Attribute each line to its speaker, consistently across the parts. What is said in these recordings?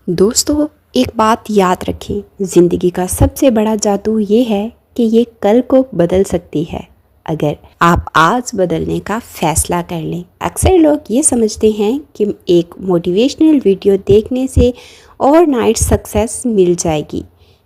Speaker 1: दोस्तों, एक बात याद रखें, ज़िंदगी का सबसे बड़ा जादू ये है कि ये कल को बदल सकती है अगर आप आज बदलने का फैसला कर लें। अक्सर लोग ये समझते हैं कि एक मोटिवेशनल वीडियो देखने से ओवरनाइट सक्सेस मिल जाएगी,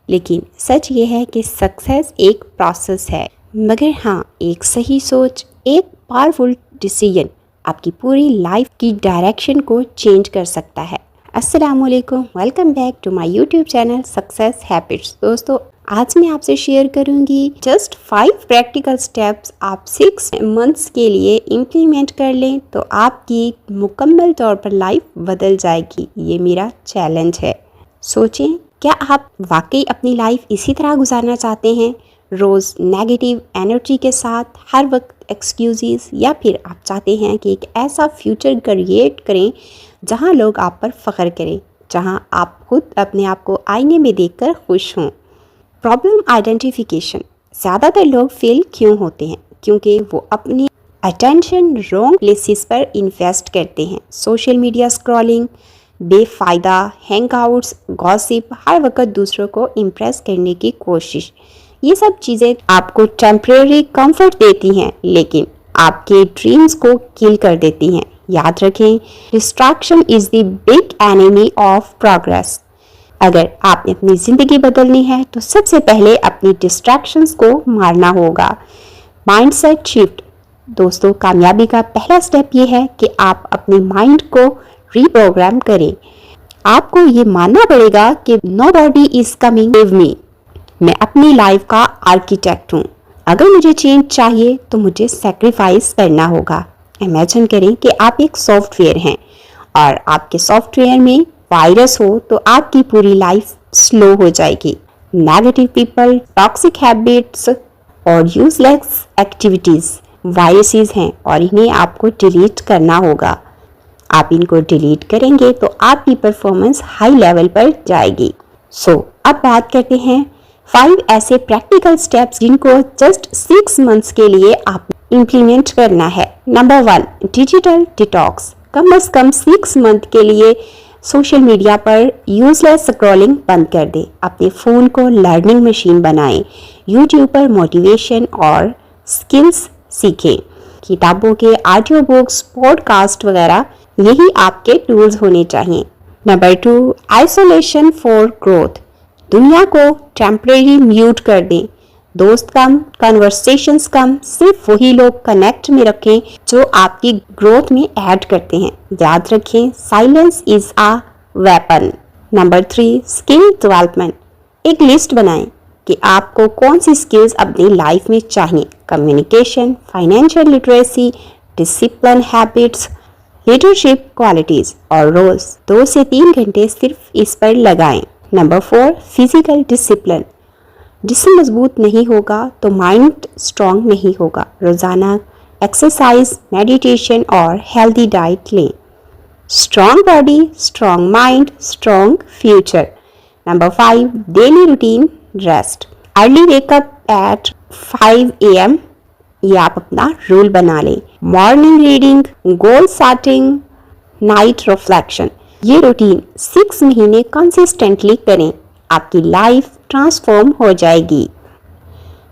Speaker 1: लेकिन सच ये है कि सक्सेस एक प्रोसेस है। मगर हाँ, एक सही सोच, एक पावरफुल डिसीजन आपकी पूरी लाइफ की डायरेक्शन को चेंज कर सकता है। अस्सलामुअलैकुम, welcome back to my YouTube channel success habits. दोस्तों, आज मैं आपसे शेयर करूंगी जस्ट 5 प्रैक्टिकल स्टेप्स आप 6 मंथ्स के लिए इम्प्लीमेंट कर लें तो आपकी मुकम्मल तौर पर लाइफ बदल जाएगी। ये मेरा चैलेंज है। सोचें, क्या आप वाकई अपनी लाइफ इसी तरह गुजारना चाहते हैं, रोज़ नेगेटिव एनर्जी के साथ, हर वक्त एक्सक्यूज़, या फिर आप चाहते हैं कि एक ऐसा फ्यूचर क्रिएट करें जहां लोग आप पर फ़ख्र करें, जहां आप खुद अपने आप को आईने में देखकर खुश हों। Problem identification. ज़्यादातर लोग फेल क्यों होते हैं? क्योंकि वो अपनी अटेंशन रॉन्ग प्लेसेस पर इन्वेस्ट करते हैं। सोशल मीडिया स्क्रॉलिंग, बेफ़ायदा हैंगआउट्स, गॉसिप, हर वक्त दूसरों को इम्प्रेस करने की कोशिश। ये सब चीज़ें आपको टेम्परेरी कंफर्ट देती हैं, लेकिन आपके ड्रीम्स को किल कर देती हैं। याद रखें, distraction is the big enemy of progress. अगर आपने अपनी ज़िंदगी बदलनी है तो सबसे पहले अपनी डिस्ट्रैक्शंस को मारना होगा। Mindset shift. दोस्तों, कामयाबी का पहला स्टेप ये है कि आप अपने माइंड को रीप्रोग्राम करें। आपको ये मानना पड़ेगा कि nobody is coming to save me. मैं अपनी लाइफ का आर्किटेक्ट हूँ। अगर मुझे चेंज चाहिए तो मुझे सेक्रीफाइस करना होगा। इमेजिन करें कि आप एक सॉफ्टवेयर हैं और आपके सॉफ्टवेयर में वायरस हो तो आपकी पूरी लाइफ स्लो हो जाएगी। नेगेटिव पीपल, टॉक्सिक हैबिट्स और यूजलेस एक्टिविटीज़ वायरसेस हैं और इन्हें आपको डिलीट करना होगा। आप इनको डिलीट करेंगे तो आपकी परफॉर्मेंस हाई लेवल पर जाएगी। अब बात करते हैं 5 ऐसे प्रैक्टिकल स्टेप्स जिनको जस्ट 6 मंथ्स के लिए आप इम्प्लीमेंट करना है। Number 1, digital detox. कम से कम 6 मंथ के लिए सोशल मीडिया पर यूजलेस स्क्रॉलिंग बंद कर दें। अपने फ़ोन को लर्निंग मशीन बनाएं। यूट्यूब पर मोटिवेशन और स्किल्स सीखें। किताबों के ऑडियो बुक्स, पॉडकास्ट वगैरह, यही आपके टूल्स होने चाहिए। Number 2, isolation for growth. दुनिया को टेम्परेरी म्यूट कर दें। दोस्त कम, कन्वर्सेशंस कम, सिर्फ वही लोग कनेक्ट में रखें जो आपकी ग्रोथ में ऐड करते हैं। याद रखें, silence is a weapon. Number 3, skill development. एक लिस्ट बनाएं कि आपको कौन सी स्किल्स अपनी लाइफ में चाहिए। Communication, financial literacy, discipline habits, leadership qualities, और रोज़ 2 से 3 घंटे सिर्फ इस पर लगाएं। Number 4, physical discipline. जिस्म मजबूत नहीं होगा तो माइंड स्ट्रॉन्ग नहीं होगा। रोज़ाना एक्सरसाइज, मेडिटेशन और हेल्दी डाइट लें। Strong body, strong mind, strong future. Number 5, daily routine rest. Early wake up at 5 AM, ये आप अपना रूल बना लें। Morning reading, goal setting, night reflection. ये रूटीन 6 महीने कंसिस्टेंटली करें, आपकी लाइफ ट्रांसफॉर्म हो जाएगी।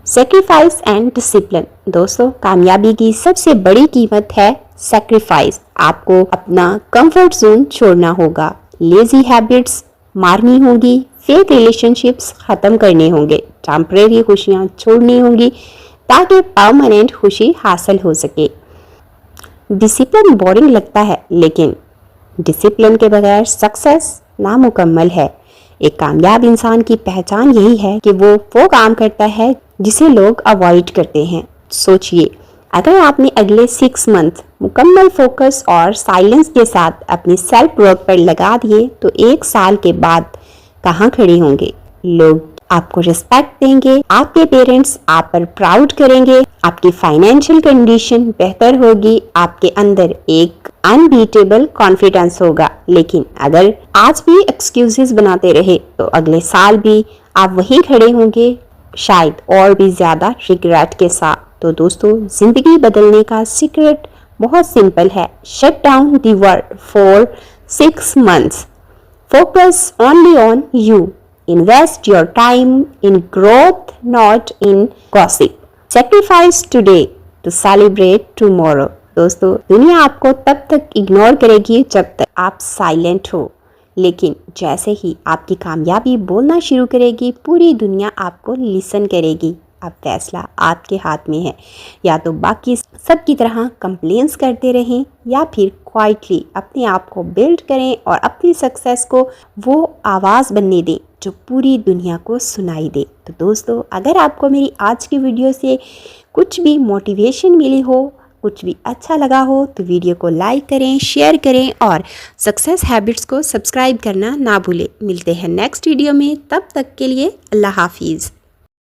Speaker 1: Sacrifice and discipline. दोस्तों, कामयाबी की सबसे बड़ी कीमत है सेक्रीफाइस। आपको अपना कंफर्ट जोन छोड़ना होगा, लेजी हैबिट्स मारनी होगी, फेक रिलेशनशिप्स ख़त्म करने होंगे, टेम्परेरी खुशियाँ छोड़नी होंगी ताकि परमानेंट खुशी हासिल हो सके। डिसिप्लिन बोरिंग लगता है, लेकिन डिसिप्लिन के बगैर सक्सेस नामुकम्मल है। एक कामयाब इंसान की पहचान यही है कि वो काम करता है जिसे लोग अवॉइड करते हैं। सोचिए, अगर आपने अगले 6 मंथ मुकम्मल फोकस और साइलेंस के साथ अपनी सेल्फ वर्क पर लगा दिए तो 1 साल के बाद कहाँ खड़े होंगे? लोग आपको रिस्पेक्ट देंगे, आपके पेरेंट्स आप पर प्राउड करेंगे, आपकी फाइनेंशियल कंडीशन बेहतर होगी, आपके अंदर एक अनबीटेबल कॉन्फिडेंस होगा। लेकिन अगर आज भी एक्सक्यूजेस बनाते रहे तो अगले साल भी आप वहीं खड़े होंगे, शायद और भी ज़्यादा रिग्रेट के साथ। तो दोस्तों, ज़िंदगी बदलने का सीक्रेट बहुत सिंपल है। Shut down the world for 6 months. Focus only on you. Invest your time in growth, not in gossip. Sacrifice today to celebrate tomorrow. दोस्तों, दुनिया आपको तब तक इग्नोर करेगी जब तक आप साइलेंट हो, लेकिन जैसे ही आपकी कामयाबी बोलना शुरू करेगी, पूरी दुनिया आपको लिसन करेगी। अब फैसला आपके हाथ में है, या तो बाकी सब की तरह कंप्लेंट्स करते रहें या फिर क्वाइटली अपने आप को बिल्ड करें और अपनी सक्सेस को वो आवाज़ बनने दें जो पूरी दुनिया को सुनाई दे। तो दोस्तों, अगर आपको मेरी आज की वीडियो से कुछ भी मोटिवेशन मिली हो, कुछ भी अच्छा लगा हो, तो वीडियो को लाइक करें, शेयर करें और सक्सेस हैबिट्स को सब्सक्राइब करना ना भूलें। मिलते हैं नेक्स्ट वीडियो में, तब तक के लिए अल्लाह हाफिज़।